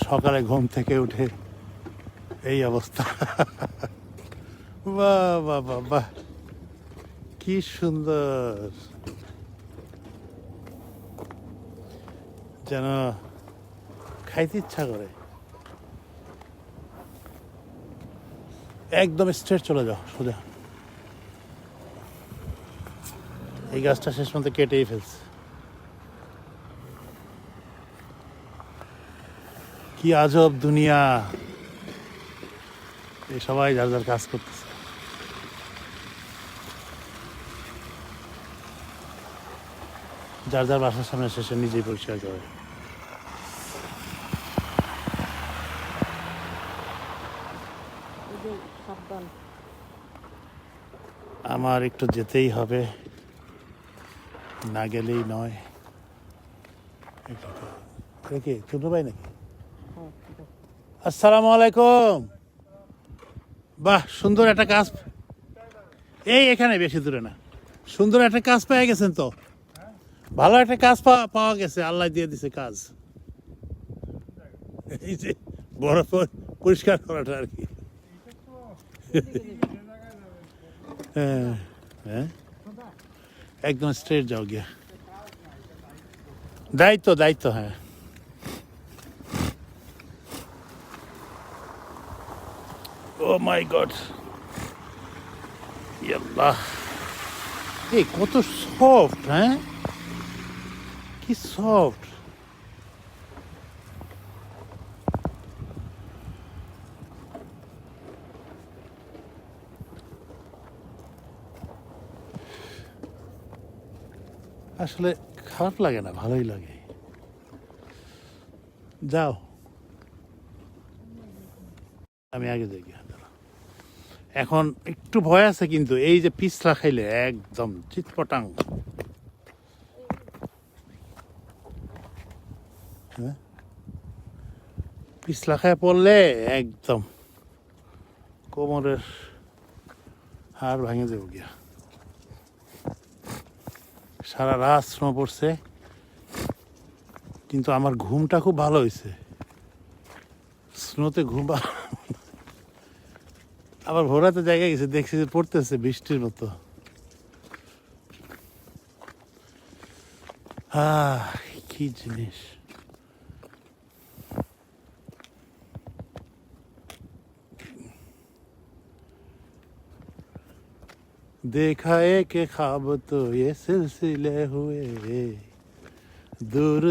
সকালে ঘুম থেকে উঠে এই অবস্থা। বাহ বাহ বাহ বাহ, কি সুন্দর, যেন খাইতে ইচ্ছা করে। একদম স্ট্রেট চলে যাও সোজা। এই গাছটা শেষ পর্যন্ত কেটেই ফেলছে। কি আজব দুনিয়া, এই সবাই যার যার কাজ করতেছে। যার যার বাসার সামনে শেষে নিজেই পরিষ্কার করে। আমার একটু যেতেই হবে, না গেলেই নয়। কি ছোট ভাই নাকি? আসসালামু আলাইকুম। বাহ, সুন্দর একটা কাজ। এই এখানে, বেশি দূরে না। সুন্দর একটা কাজ পেয়ে গেছেন তো, ভালো একটা কাজ পাওয়া গেছে, আল্লাহ দিয়ে দিছে কাজ। এই যে বড় পরিষ্কার করাটা আর কি। হ্যাঁ হ্যাঁ, একদম স্ট্রেট যাও গিয়া। দায়িত্ব দায়িত্ব, হ্যাঁ। ও মাই গড, আল্লাহ, এই কত সফট, হ্যাঁ, কি সফট। আসলে খারাপ লাগে না, ভালোই লাগে। যাও, আমি আগে যাই গিয়া। এখন একটু ভয় আছে, কিন্তু এই যে পিছলা খাইলে একদম চিৎপটাং। হ্যাঁ, পিছলা খায় পড়লে একদম কোমরের হাড় ভাঙে যাবো গিয়া। সারা রাত স্নো পড়ছে, কিন্তু আমার ঘুমটা খুব ভালো হয়েছে। স্নোতে ঘুম আবার ভোরাতে জায়গায় গেছে, দেখছি যে পড়তেছে বৃষ্টির মতো। কি জিনিস। देखा एक ख्वाब तो ये सिलसिले हुए दूर